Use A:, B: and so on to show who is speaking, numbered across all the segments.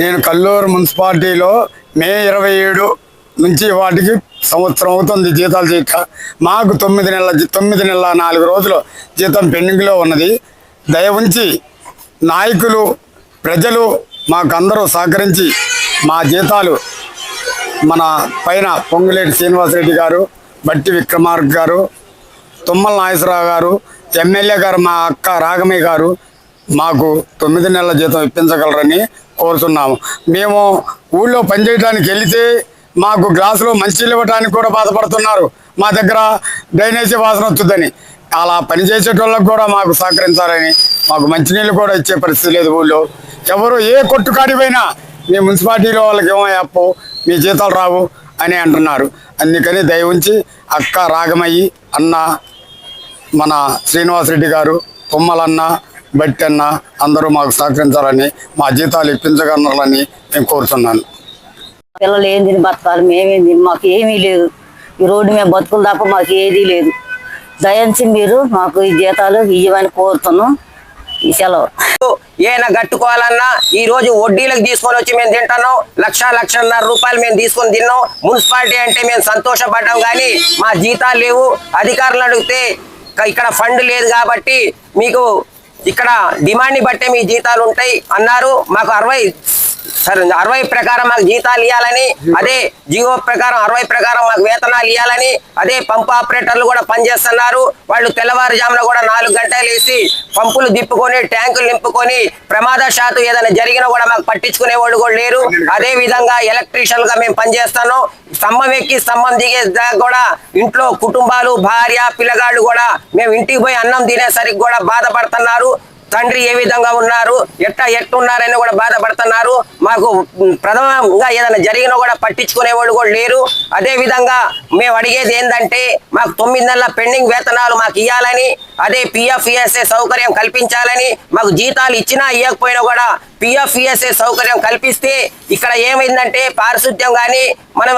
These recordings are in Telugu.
A: నేను కల్లూరు మున్సిపాలిటీలో మే 27 నుంచి వాటికి సంవత్సరం అవుతుంది జీతాలు చేయక. మాకు 9 నెలల 4 రోజులు జీతం పెండింగ్లో ఉన్నది. దయ ఉంచి నాయకులు ప్రజలు మాకందరూ సహకరించి మా జీతాలు మన పైన పొంగులేటి శ్రీనివాసరెడ్డి గారు, బట్టి విక్రమార్క గారు, తుమ్మల నాగేశ్వరరావు గారు, ఎమ్మెల్యే గారు మా అక్క రాగమయ్య గారు మాకు 9 నెలల జీతం ఇప్పించగలరని కోరుతున్నాము. మేము ఊళ్ళో పనిచేయడానికి వెళితే మాకు గ్లాసులో మంచినీళ్ళు ఇవ్వడానికి కూడా బాధపడుతున్నారు. మా దగ్గర డ్రైనేజీ వాసన వస్తుందని. అలా పనిచేసేటోళ్ళకి కూడా మాకు సహకరించాలని, మాకు మంచినీళ్ళు కూడా ఇచ్చే పరిస్థితి లేదు. ఊళ్ళో ఎవరు ఏ కొట్టుకాడి పోయినా మీ మున్సిపాలిటీలో వాళ్ళకి ఏమో అప్పు, మీ జీతాలు రావు అని అంటున్నారు. అందుకని దయ ఉంచి అక్క రాగమయ్యి అన్న, మన శ్రీనివాసరెడ్డి గారు, తుమ్మలన్న, బట్టి అన్న అందరూ మాకు సహకరించాలని, మా జీతాలు ఇప్పించగలరని నేను కోరుతున్నాను.
B: పిల్లలు ఏం తిని బతకాలి, మేమేం తిని, మాకు ఏమీ లేదు. ఈ రోడ్డు మీద బతుకులు తప్ప మాకు ఏదీ లేదు. దయించి మీరు మాకు ఈ జీతాలు ఇవ్వమని కోరుతున్నాం. ఈ సెలవు
C: ఏమైనా కట్టుకోవాలన్నా ఈ రోజు వడ్డీలకు తీసుకొని వచ్చి మేము తింటున్నాం. 1,00,000-1,50,000 రూపాయలు మేము తీసుకొని తిన్నాం. మున్సిపాలిటీ అంటే మేము సంతోషపడ్డాం, కానీ మా జీతాలు లేవు. అధికారులు అడిగితే ఇక్కడ ఫండ్ లేదు కాబట్టి మీకు ఇక్కడ డిమాండ్ని బట్టే మీ జీతాలు ఉంటాయి అన్నారు. మాకు 60 ప్రకారం మాకు జీతాలు ఇవ్వాలని, అదే జియో ప్రకారం 60 ప్రకారం మాకు వేతనాలు ఇవ్వాలని, అదే పంపు ఆపరేటర్లు కూడా పనిచేస్తున్నారు. వాళ్ళు తెల్లవారుజామున కూడా 4 గంటలు వేసి పంపులు తిప్పుకొని ట్యాంకులు నింపుకొని ప్రమాదశాత్తు ఏదైనా జరిగినా కూడా మాకు పట్టించుకునే వాళ్ళు కూడా లేరు. అదే విధంగా ఎలక్ట్రీషియన్ గా మేము పనిచేస్తాను. స్తంభం ఎక్కి స్తంభం దిగే దాకా కూడా ఇంట్లో కుటుంబాలు, భార్య, పిల్లగాళ్ళు కూడా మేము ఇంటికి పోయి అన్నం తినేసరికి కూడా బాధపడుతున్నారు. తండ్రి ఏ విధంగా ఉన్నారు, ఎట్టున్నారని కూడా బాధపడుతున్నారు. మాకు ప్రథమంగా ఏదైనా జరిగినా కూడా పట్టించుకునే వాళ్ళు కూడా లేరు. అదే విధంగా మేము అడిగేది ఏంటంటే మాకు 9 నెలల పెండింగ్ వేతనాలు మాకు ఇవ్వాలని, అదే PF-ESA సౌకర్యం కల్పించాలని, మాకు జీతాలు ఇచ్చినా ఇవ్వకపోయినా కూడా PF-ESA సౌకర్యం కల్పిస్తే ఇక్కడ ఏమైందంటే పారిశుద్ధ్యం కానీ మనం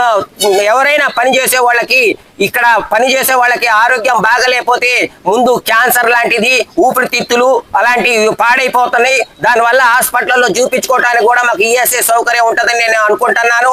C: ఎవరైనా పనిచేసే వాళ్ళకి, ఇక్కడ పనిచేసే వాళ్ళకి ఆరోగ్యం బాగలేకపోతే ముందు క్యాన్సర్ లాంటిది, ఊపిరితిత్తులు అలాంటివి పాడైపోతున్నాయి. దానివల్ల హాస్పిటల్లో చూపించుకోవడానికి కూడా మాకు ESA సౌకర్యం ఉంటుందని నేను అనుకుంటున్నాను.